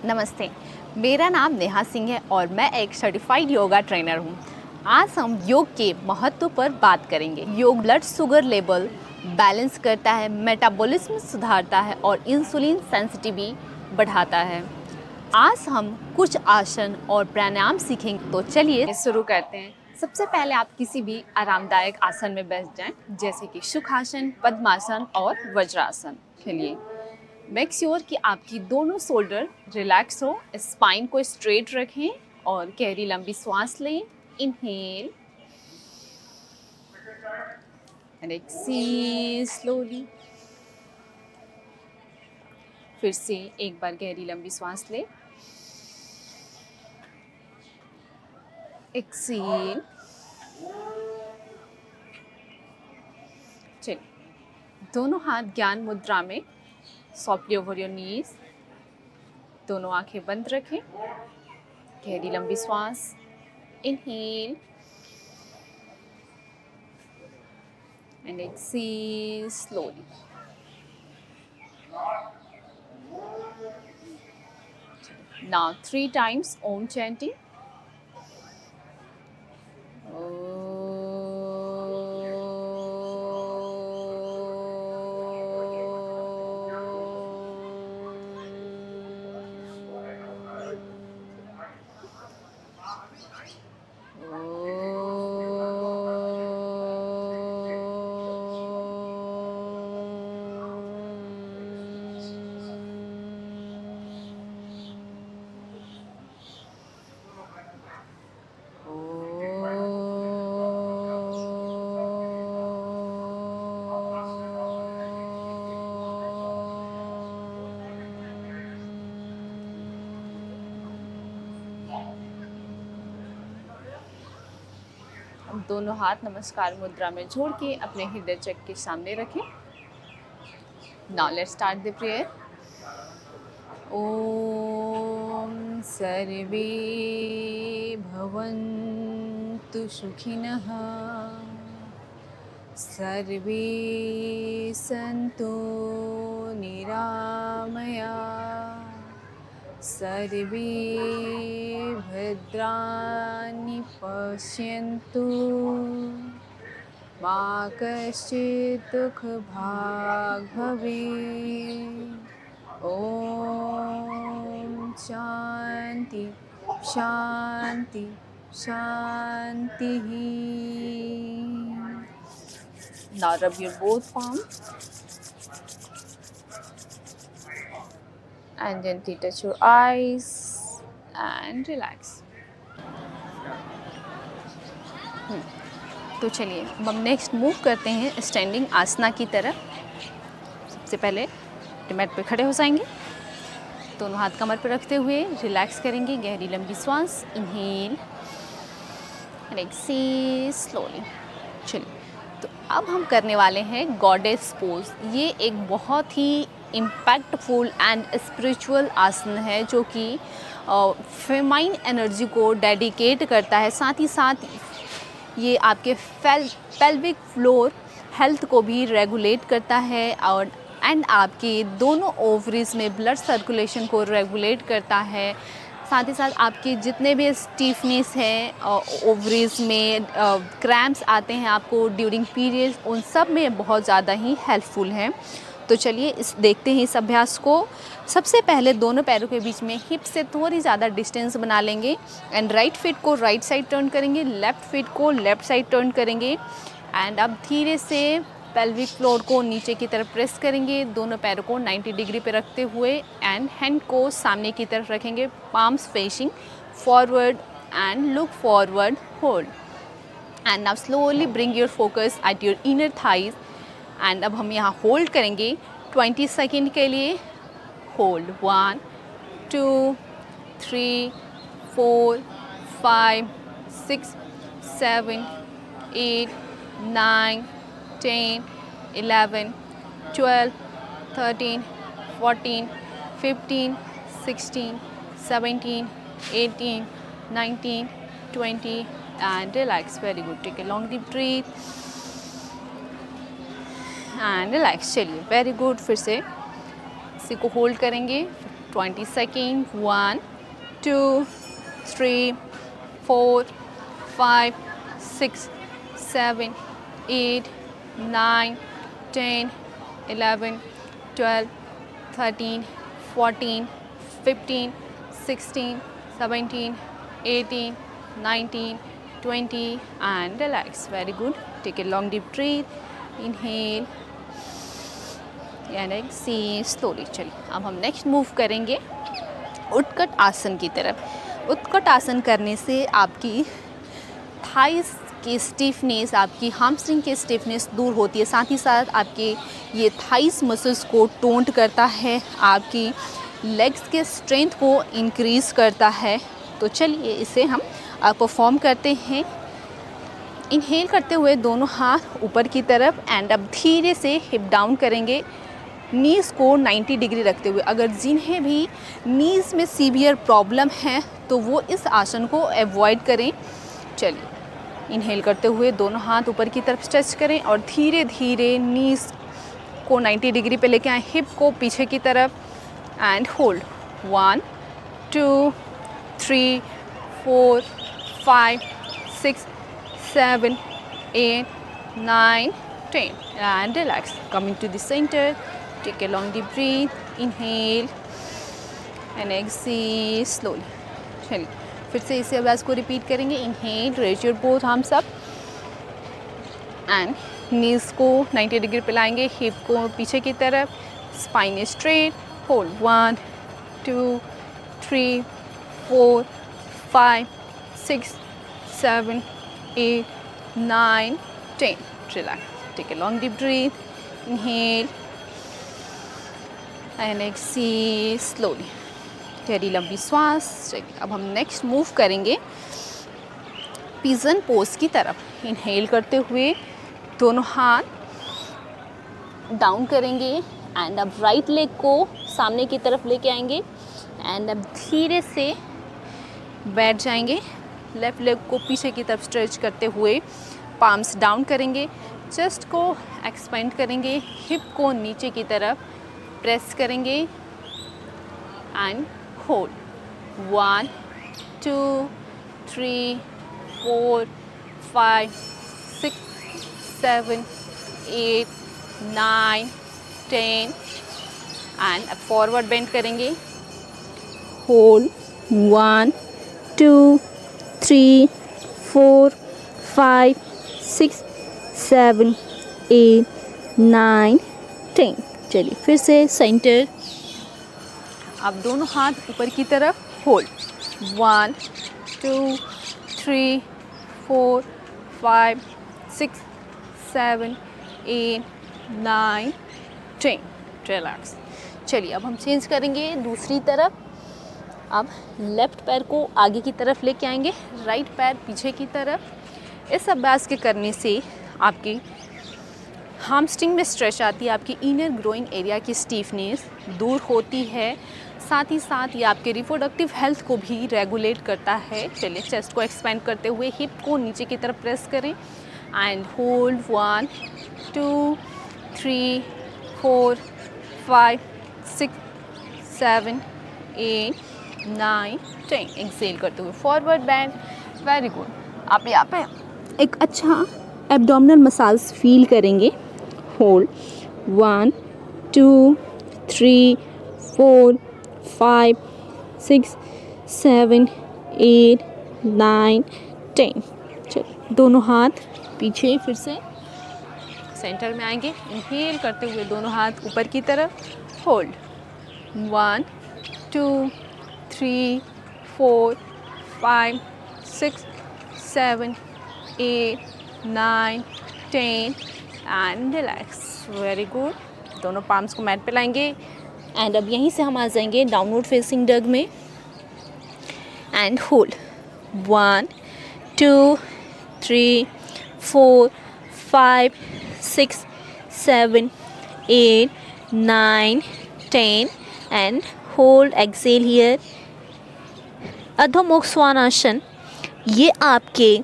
नमस्ते, मेरा नाम नेहा सिंह है और मैं एक सर्टिफाइड योगा ट्रेनर हूँ। आज हम योग के महत्व पर बात करेंगे। योग ब्लड शुगर लेवल बैलेंस करता है, मेटाबॉलिज्म सुधारता है और इंसुलिन सेंसिटिविटी बढ़ाता है। आज हम कुछ आसन और प्राणायाम सीखेंगे, तो चलिए शुरू करते हैं। सबसे पहले आप किसी भी आरामदायक आसन में बैठ जाएं, जैसे कि सुखासन, पद्मासन और वज्रासन के लिए। मेक श्योर कि आपकी दोनों शोल्डर रिलैक्स हो, स्पाइन को स्ट्रेट रखें और गहरी लंबी सांस लें। Inhale and exhale slowly. फिर से एक बार गहरी लंबी सांस लें, एक्सहेल। चलिए, दोनों हाथ ज्ञान मुद्रा में, सॉफ्टली ओवर योर नीज। दोनों आंखें बंद रखें, गहरी लंबी सांस। Inhale and exhale slowly. Now 3 times Om chanting. दोनों हाथ नमस्कार मुद्रा में जोड़ के अपने हृदय चक्र के सामने रखें। Now let's start the prayer. ओम सर्वे भवन्तु सुखिनः, सर्वे सन्तु निरामया, सर्वे भद्राणि पश्यन्तु, मा कश्चित् दुःखभाग् भवेत्। ओम शांति शांति शांति। Now rub your both palms and gently touch your eyes and relax. तो चलिए अब हम नेक्स्ट मूव करते हैं स्टैंडिंग आसना की तरफ। सबसे पहले मैट पे खड़े हो जाएंगे, दोनों हाथ कमर पर रखते हुए रिलैक्स करेंगे। गहरी लंबी सांस, इनहेल एंड एक्सहेल स्लोली। चलिए, तो अब हम करने वाले हैं गॉडेस पोज। ये एक बहुत ही इम्पैक्टफुल एंड स्पिरिचुअल आसन है जो कि फेमाइन एनर्जी को डेडिकेट करता है। साथ ही साथ ये आपके पेल्विक फ्लोर हेल्थ को भी रेगुलेट करता है और आपके दोनों ओवरीज में ब्लड सर्कुलेशन को रेगुलेट करता है। साथ ही साथ आपके जितने भी स्टीफनेस है, ओवरीज में क्रैम्प्स आते हैं आपको ड्यूरिंग पीरियड, उन सब में बहुत ज़्यादा ही हेल्पफुल है। तो चलिए देखते हैं इस अभ्यास को। सबसे पहले दोनों पैरों के बीच में हिप से थोड़ी ज़्यादा डिस्टेंस बना लेंगे एंड राइट फीट को राइट साइड टर्न करेंगे, लेफ़्ट फीट को लेफ़्ट साइड टर्न करेंगे एंड अब धीरे से पेल्विक फ्लोर को नीचे की तरफ प्रेस करेंगे। दोनों पैरों को 90 डिग्री पे रखते हुए एंड हैंड को सामने की तरफ रखेंगे, palms facing forward and look forward, hold and now slowly bring your focus at your inner thighs and अब हम यहाँ होल्ड करेंगे 20 सेकेंड के लिए। Hold 1 2 3 4 5 6 7 8 9 10 11 12 13 14 15 16 17 18 19 20 and relax. Very good. Take a long deep breath and relax. चलिए, very good. फिर से इसी को होल्ड करेंगे 20 seconds. 1, 2, 3, 4, 5, 6, 7, 8, 9, 10, 11, 12, 13, 14, 15, 16, 17, 18, 19, 20 and relax. Very good. Take a long deep breath. Inhale and exhale slowly. चलिए अब हम नेक्स्ट मूव करेंगे उत्कट आसन की तरफ। उत्कट आसन करने से आपकी थाइस की स्टिफनेस, आपकी hamstring की स्टिफनेस दूर होती है, साथ ही साथ आपके ये थाइस मसल्स को टोन्ड करता है, आपकी लेग्स के स्ट्रेंथ को इंक्रीज़ करता है। तो चलिए इसे हम परफॉर्म करते हैं। इनहेल करते हुए दोनों हाथ ऊपर की तरफ एंड अब धीरे से हिप डाउन करेंगे, नीज़ को 90 डिग्री रखते हुए। अगर जिन्हें भी नीज़ में सीवियर प्रॉब्लम है तो वो इस आसन को अवॉइड करें। चलिए इनहेल करते हुए दोनों हाथ ऊपर की तरफ स्ट्रेच करें और धीरे धीरे नीज़ को 90 डिग्री पे लेके आएँ, हिप को पीछे की तरफ and hold. 1, 2, 3, 4, 5, 6, 7, 8, 9, 10 and relax. Coming to the center, take a long deep breath. Inhale and exhale slowly. चलिए फिर से इसी अभ्यास को रिपीट करेंगे। Inhale, raise your both arms up and knees को 90 डिग्री पे लाएंगे, हिप को पीछे की तरफ, spine straight, hold. 1, 2, 3, 4, 5, 6, 7, 8, 9, 10. Relax. Take a long deep breath. Inhale and exhale slowly. गहरी लंबी श्वास। चलिए अब हम नेक्स्ट मूव करेंगे पिजन पोज की तरफ। इनहेल करते हुए दोनों हाथ डाउन करेंगे एंड अब राइट लेग को सामने की तरफ लेके आएंगे एंड अब धीरे से बैठ जाएंगे। लेफ़्ट लेग को पीछे की तरफ स्ट्रेच करते हुए पाम्स डाउन करेंगे, चेस्ट को एक्सपेंड करेंगे, हिप को नीचे की तरफ प्रेस करेंगे एंड होल्ड। 1, 2, 3, 4, 5, 6, 7, 8, 9, 10 एंड अब फॉरवर्ड बेंड करेंगे। होल्ड। 1, 2, 3, 4, 5, 6, 7, 8, 9, 10। चलिए फिर से सेंटर। अब दोनों हाथ ऊपर की तरफ, होल्ड। 1, 2, 3, 4, 5, 6, 7, 8, 9, 10। रिलैक्स। चलिए अब हम चेंज करेंगे दूसरी तरफ। अब लेफ़्ट पैर को आगे की तरफ लेके आएंगे, राइट पैर पीछे की तरफ। इस अभ्यास के करने से आपकी हामस्ट्रिंग में स्ट्रेच आती है, आपकी इनर ग्रोइंग एरिया की स्टीफनेस दूर होती है, साथ ही साथ ये आपके रिप्रोडक्टिव हेल्थ को भी रेगुलेट करता है। चलिए चेस्ट को एक्सपेंड करते हुए हिप को नीचे की तरफ प्रेस करें एंड होल्ड। 1, 2, 3, 4, 5, 6, 7, 8, 9, 10। एक्सेल करते हुए फॉरवर्ड बेंड। Very good. आप यहाँ पे एक अच्छा एब्डोमिनल मसाज फील करेंगे। होल्ड। 1, 2, 3, 4, 5, 6, 7, 8, 9, 10। चलिए दोनों हाथ पीछे फिर से सेंटर में आएंगे। इनहेल करते हुए दोनों हाथ ऊपर की तरफ, hold. 1, 2, 3, 4, 5, 6, 7, 8, 9, 10 and relax. Very good. दोनों पाम्स को मैट पे लाएंगे एंड अब यहीं से हम आ जाएंगे डाउनवर्ड फेसिंग डग में and hold. 1, 2, 3, 4, 5, 6, 7, 8, 9, 10 and hold. Exhale here. अधो मुख स्वानासन ये आपके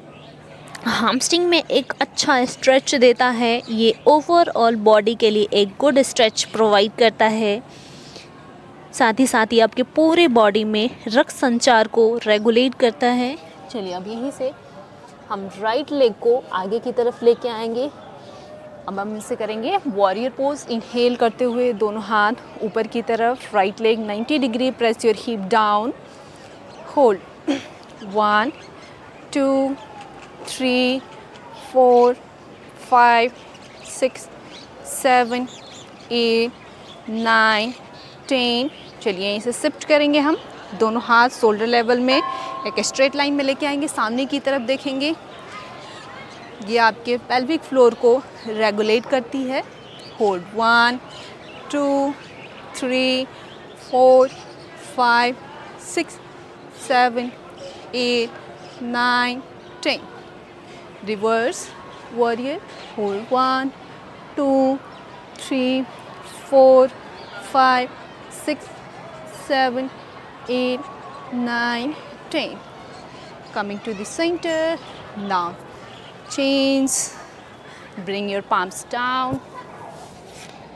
हामस्ट्रिंग में एक अच्छा स्ट्रेच देता है। ये ओवरऑल बॉडी के लिए एक गुड स्ट्रेच प्रोवाइड करता है। साथ ही साथ ये आपके पूरे बॉडी में रक्त संचार को रेगुलेट करता है। चलिए अब यहीं से हम राइट लेग को आगे की तरफ लेके आएंगे। अब हम इसे करेंगे वॉरियर पोज। इनहेल करते हुए दोनों हाथ ऊपर की तरफ, right leg 90 degree, press your hip down, hold 1 2 3 4 5 6 7 8 9 10। चलिए यहीं से शिफ्ट करेंगे हम। दोनों हाथ शोल्डर लेवल में एक स्ट्रेट लाइन में लेके आएंगे, सामने की तरफ देखेंगे। ये आपके पेल्विक फ्लोर को रेगुलेट करती है। Hold 1 2 3 4 5 6 7 8 9 10। Reverse warrior, hold 1 2 3 4 5 6 7 8 9 10। Coming to the center. Now change, bring your palms down,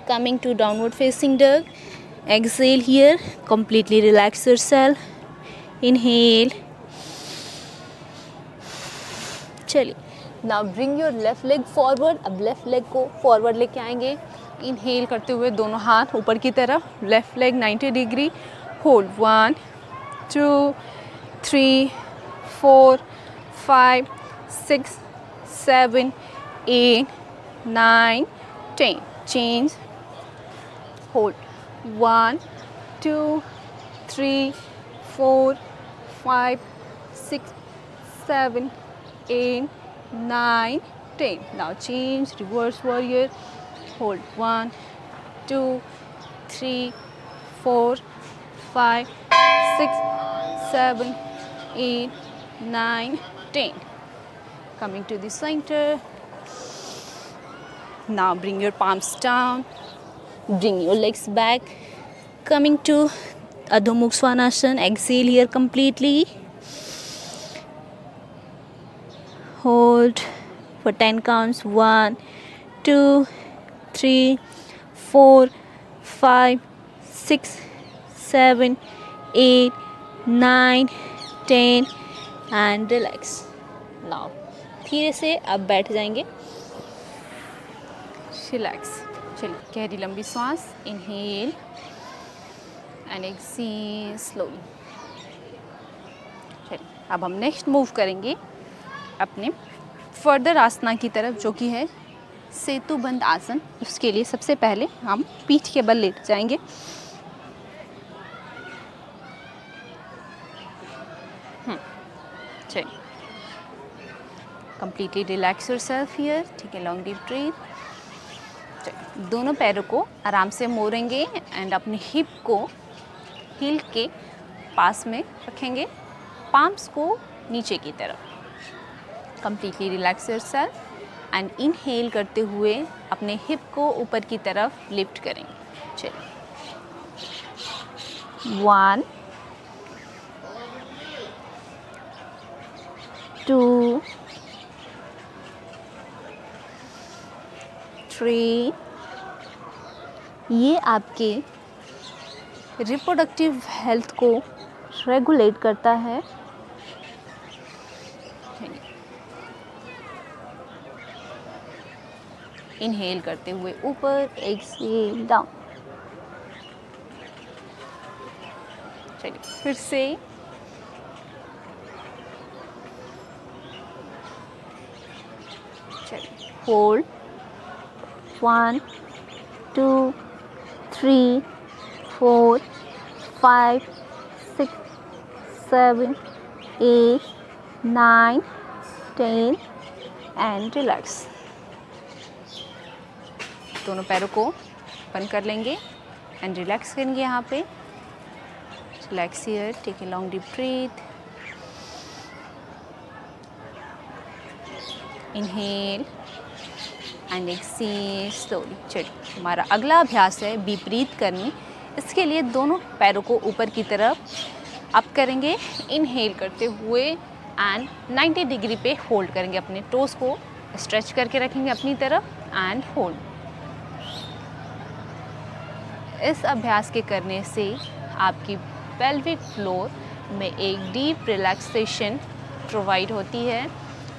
coming to downward facing dog. Exhale here, completely relax yourself. Inhale. चलिए now bring your left leg forward. अब left leg को forward लेके आएंगे। Inhale करते हुए दोनों हाथ ऊपर की तरफ, left leg 90 degree, hold 1 2 3 4 5 6 7 8 9 10। Change, hold 1 2 3 4 5 6 7 8 9 10। Now change, reverse warrior, hold 1 2 3 4 5 6 7 8 9 10। Coming to the center. Now bring your palms down, bring your legs back, coming to Adho Mukha Svanasana. Exhale here completely, hold for 10 counts, 1 2 3 4 5 6 7 8 9 10 and relax. Now धीरे से अब बैठ जाएंगे, relax. चलिए गहरी लंबी सांस, inhale and exhale slowly. चलिए अब हम नेक्स्ट मूव करेंगे अपने फर्दर आसना की तरफ, जो कि है सेतु बंद आसन। उसके लिए सबसे पहले हम पीठ के बल लेट जाएंगे। चलिए completely relax yourself here, take a long deep breath. दोनों पैरों को आराम से मोड़ेंगे एंड अपने हिप को हील के पास में रखेंगे, पाम्स को नीचे की तरफ। completely relax yourself and inhale करते हुए अपने हिप को ऊपर की तरफ लिफ्ट करेंगे। चलिए 1 2 3। ये आपके रिप्रोडक्टिव हेल्थ को रेगुलेट करता है। इनहेल करते हुए ऊपर, एक्सहेल डाउन। चलिए फिर से चलिए होल्ड 1 2 3 4 5 6 7 8 9 10 एंड रिलैक्स। दोनों पैरों को बंद कर लेंगे एंड रिलैक्स करेंगे यहाँ पे। Relax here, take a long deep breath, inhale and exhale slowly. चलिए हमारा अगला अभ्यास है विपरीत करनी। इसके लिए दोनों पैरों को ऊपर की तरफ अप करेंगे, इनहेल करते हुए एंड 90 डिग्री पे होल्ड करेंगे। अपने टोस को स्ट्रेच करके रखेंगे अपनी तरफ एंड होल्ड। इस अभ्यास के करने से आपकी पेल्विक फ्लोर में एक डीप रिलैक्सेशन प्रोवाइड होती है।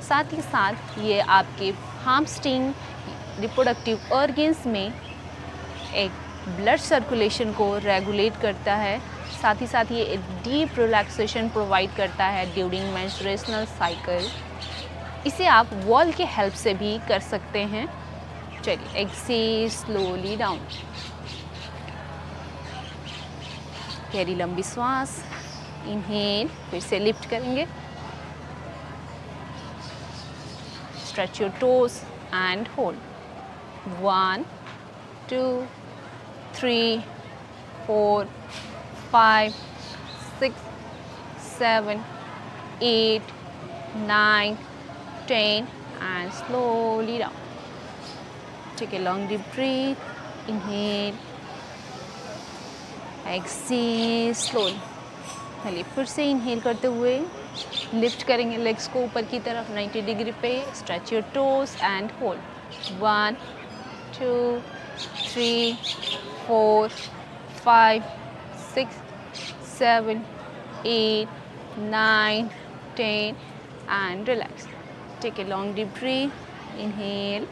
साथ ही साथ ये आपके हार्मस्ट्रिंग रिप्रोडक्टिव ऑर्गन्स में एक ब्लड सर्कुलेशन को रेगुलेट करता है। साथ ही साथ ये एक डीप रिलैक्सेशन प्रोवाइड करता है ड्यूरिंग मेंस्ट्रुएशनल साइकिल। इसे आप वॉल के हेल्प से भी कर सकते हैं। चलिए एक्सेल स्लोली डाउन, गहरी लंबी सांस, इनहेल, फिर से लिफ्ट करेंगे, stretch your toes and hold, 1 2 3 4 5 6 7 8 9 10 and slowly down. Take a long deep breath, inhale, exhale slowly. पहले फिर से इनहेल करते हुए लिफ्ट करेंगे लेग्स को ऊपर की तरफ 90 डिग्री पे, stretch your toes and hold, 1 2 3 4 5 6 7 8 9 10 and relax. Take a long deep breath, inhale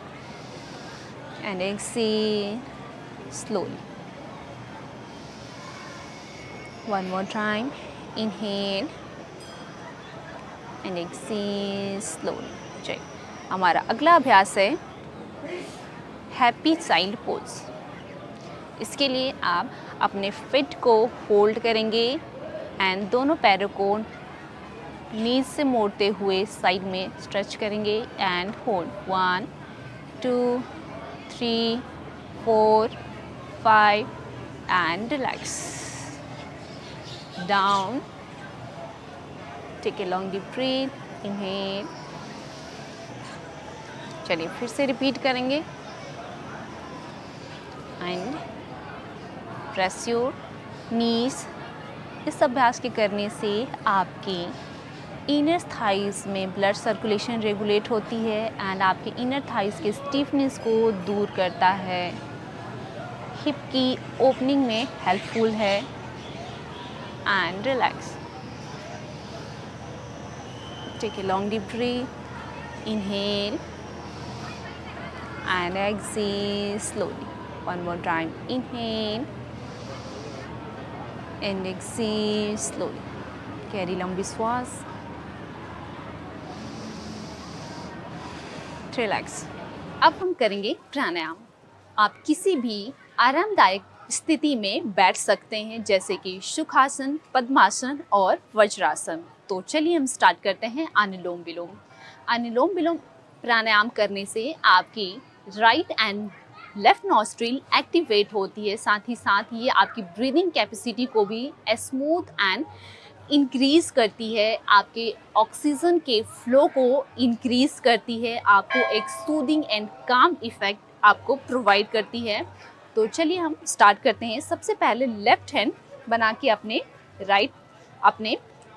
and exhale slowly. One more time, inhale and exhale slowly. चलिए, हमारा अगला अभ्यास है हैप्पी चाइल्ड पोज। इसके लिए आप अपने फिट को होल्ड करेंगे एंड दोनों पैरों को नीज से मोड़ते हुए साइड में स्ट्रेच करेंगे and hold, 1 2 3 4 5 and relax down. Take a long deep breath, inhale. चलिए फिर से रिपीट करेंगे एंड प्रेस योर नीज। इस अभ्यास के करने से आपकी इनर थाइस में ब्लड सर्कुलेशन रेगुलेट होती है एंड आपके इनर थाइस के स्टिफनेस को दूर करता है, हिप की ओपनिंग में हेल्पफुल है and relax. Take a long deep breath, inhale and exhale slowly, one more time, inhale and exhale slowly. गहरी लंबी श्वास, रिलैक्स। अब हम करेंगे प्राणायाम। आप किसी भी आरामदायक स्थिति में बैठ सकते हैं, जैसे कि सुखासन, पद्मासन और वज्रासन। तो चलिए हम स्टार्ट करते हैं अनुलोम विलोम। अनुलोम विलोम प्राणायाम करने से आपकी right and left nostril activate होती है। साथ ही साथ ये आपकी ब्रीदिंग कैपेसिटी को भी स्मूथ एंड इंक्रीज़ करती है, आपके ऑक्सीजन के फ्लो को इंक्रीज़ करती है, आपको एक सूदिंग एंड काम इफ़ेक्ट आपको प्रोवाइड करती है। तो चलिए हम स्टार्ट करते हैं। सबसे पहले लेफ़्ट हैंड बना के अपने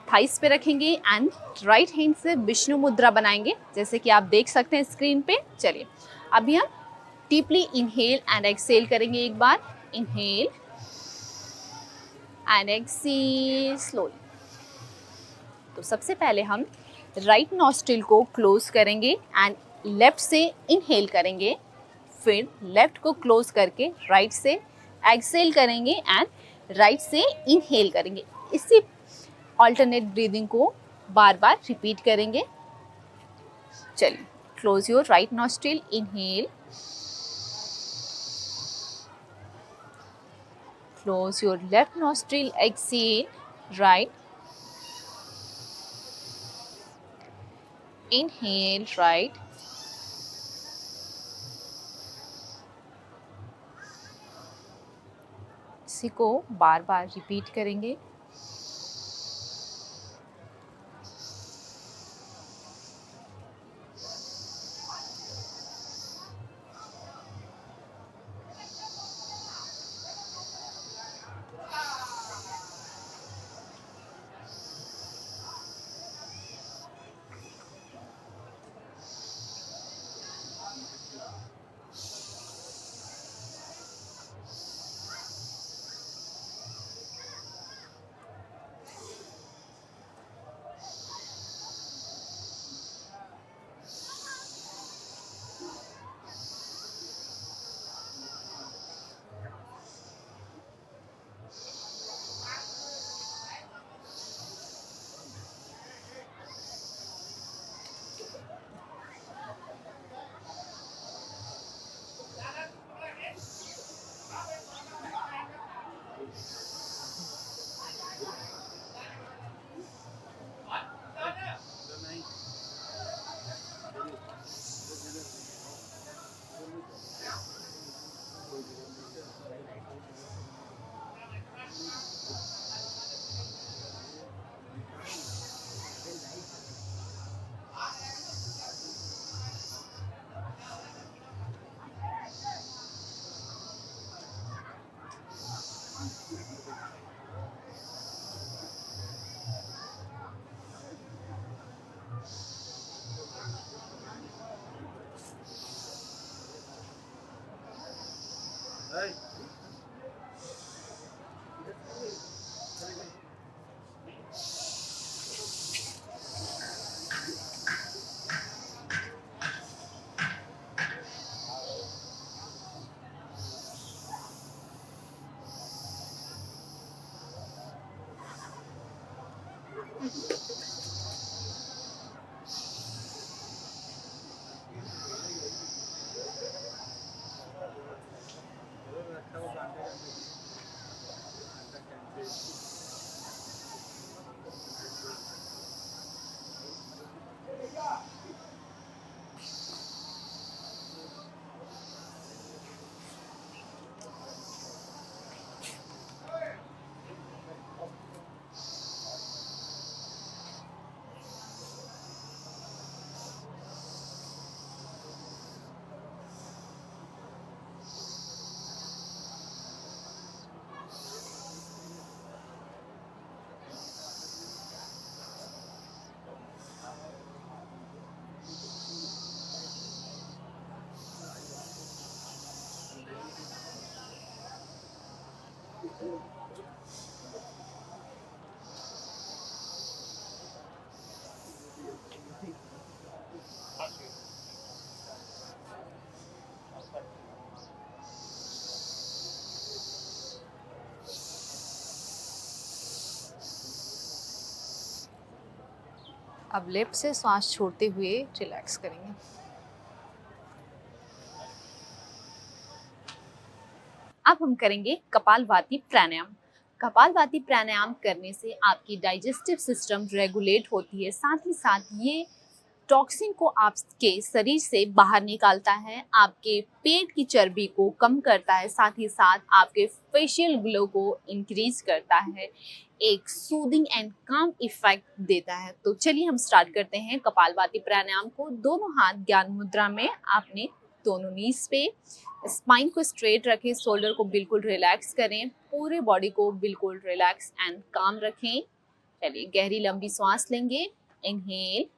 थाइस पे रखेंगे एंड राइट हैंड से विष्णु मुद्रा बनाएंगे, जैसे कि आप देख सकते हैं स्क्रीन पे। चलिए अभी हम डीपली इनहेल एंड एक्सेल करेंगे। एक बार इनहेल एंड एक्सेल स्लोली। तो सबसे पहले हम राइट नॉस्ट्रिल को क्लोज करेंगे एंड लेफ्ट से इनहेल करेंगे, फिर लेफ्ट को क्लोज करके राइट से एक्सेल करेंगे एंड राइट से इनहेल करेंगे। इसी ऑल्टरनेट ब्रीदिंग को बार बार रिपीट करेंगे। चलिए, close your right nostril, inhale, close your left nostril, exhale, right, inhale right, इसी को बार बार रिपीट करेंगे। अब लिप से सांस छोड़ते हुए रिलैक्स करेंगे। अब हम करेंगे कपालभाति प्राणायाम। कपालभाति प्राणायाम करने से आपकी डाइजेस्टिव सिस्टम रेगुलेट होती है, साथ ही साथ ये टॉक्सिन को आपके शरीर से बाहर निकालता है, आपके पेट की चर्बी को कम करता है, साथ ही साथ आपके फेशियल ग्लो को इंक्रीज करता है, एक सूदिंग एंड काम इफेक्ट देता है। तो चलिए हम स्टार्ट करते हैं कपालभाति प्राणायाम को। दोनों हाथ ज्ञान मुद्रा में, आपने दोनों नीज पे, स्पाइन को स्ट्रेट रखें, शोल्डर को बिल्कुल रिलैक्स करें, पूरे बॉडी को बिल्कुल रिलैक्स एंड काम रखें। चलिए गहरी लंबी सांस लेंगे। Inhale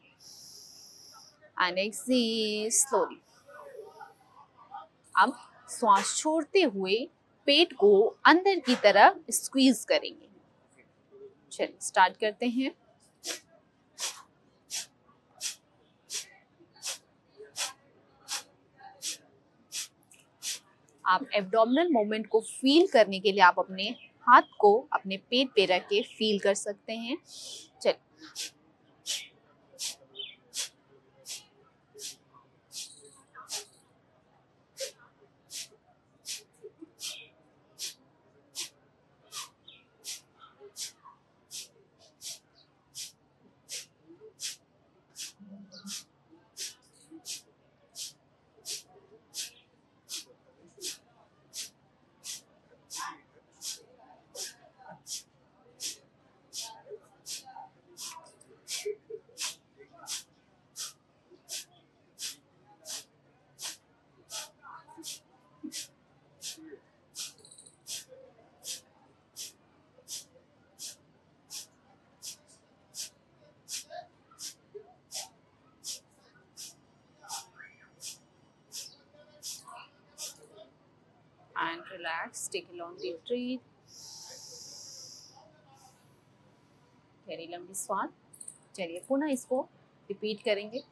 and exhale slowly. अब सांस छोड़ते हुए पेट को अंदर की तरफ स्क्वीज करेंगे। चलिए स्टार्ट करते हैं। आप एब्डोमिनल मूवमेंट को फील करने के लिए आप अपने हाथ को अपने पेट पे रख के फील कर सकते हैं। चलिए and relax, take a long deep breath, गहरी लंबी सांस। चलिए पुनः इसको रिपीट करेंगे।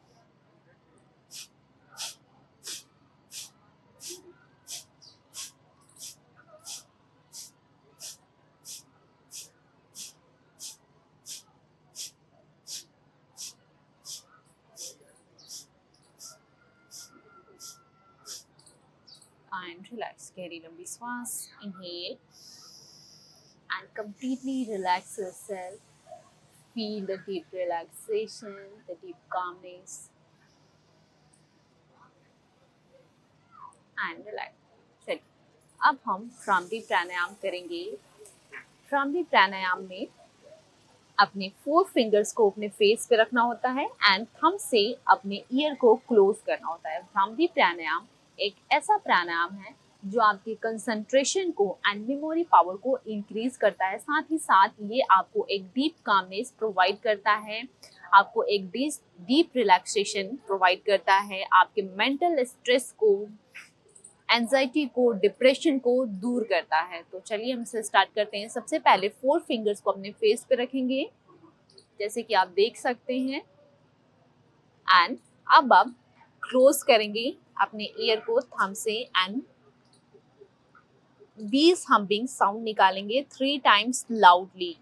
And relax, गहरी लंबी सांस। Inhale and completely relax yourself. Feel the deep relaxation, the deep calmness, and relax. चलिए अब हम भ्रामरी प्राणायाम करेंगे। भ्रामरी प्राणायाम में अपने 4 फिंगर्स को अपने फेस पे रखना होता है एंड थंब से अपने ईयर को क्लोज करना होता है। भ्रामरी प्राणायाम एक ऐसा प्राणायाम है जो आपकी कंसंट्रेशन को एंड मेमोरी पावर को इंक्रीज करता है, साथ ही साथ ये आपको एक डीप कामनेस प्रोवाइड करता है, आपको एक डीप रिलैक्सेशन प्रोवाइड करता है, आपके मेंटल स्ट्रेस को, एंजाइटी को, डिप्रेशन को दूर करता है। तो चलिए हम इसे स्टार्ट करते हैं। सबसे पहले 4 फिंगर्स को अपने फेस पे रखेंगे जैसे कि आप देख सकते हैं एंड अब आप क्लोज करेंगे अपने ईयर को थंब से एंड 20 हम्बिंग साउंड निकालेंगे 3 times loudly.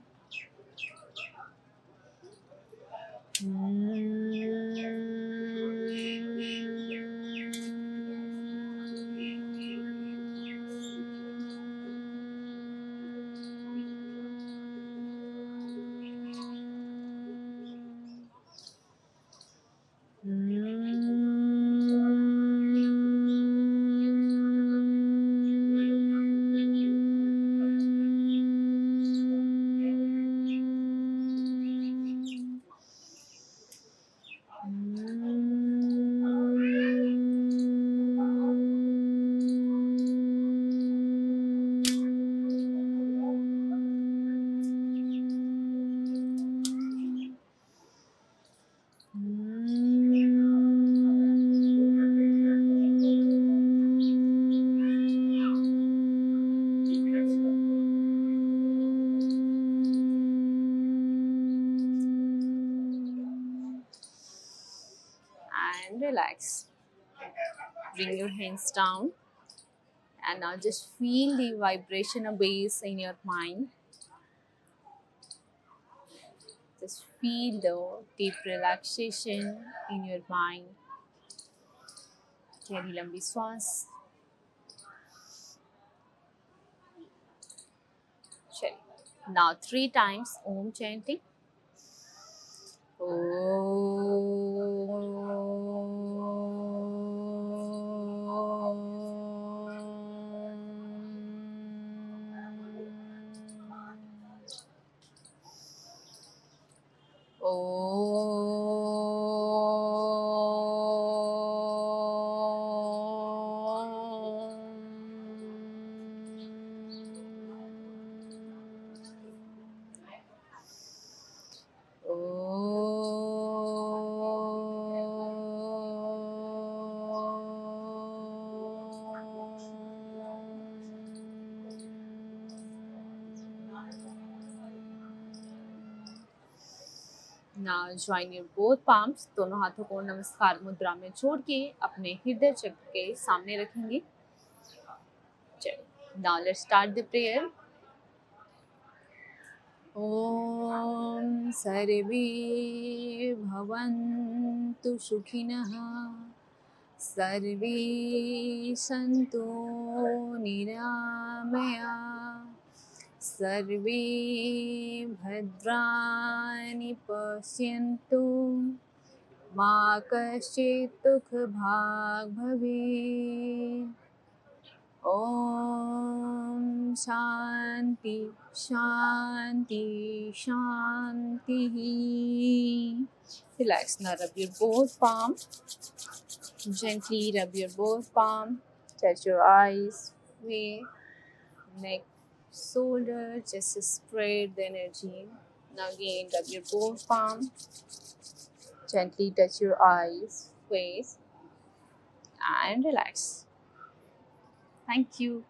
And relax. Bring your hands down and now just feel the vibration of bass in your mind. Just feel the deep relaxation in your mind. गहरी लंबी सांस. चलिए. Now 3 times Om chanting. Now join your both palms. दोनों हाथों को नमस्कार मुद्रा में जोड़ के अपने हृदय चक्र के सामने रखेंगे. चलिए. Now let's start the prayer. ॐ सर्वे भवन्तु सुखिनः, सर्वे सन्तु निरामया, सर्वे भद्राणि पश्यन्तु, मा कश्चित् दुःखभाग् भवेत्. ॐ शान्ति शान्ति शान्तिः. Relax. Now rub your both palms. Gently rub your both palms. Touch your eyes, face, neck, shoulder. Just spread the energy. Now again rub your both palms. Gently touch your eyes, face, and relax. Thank you.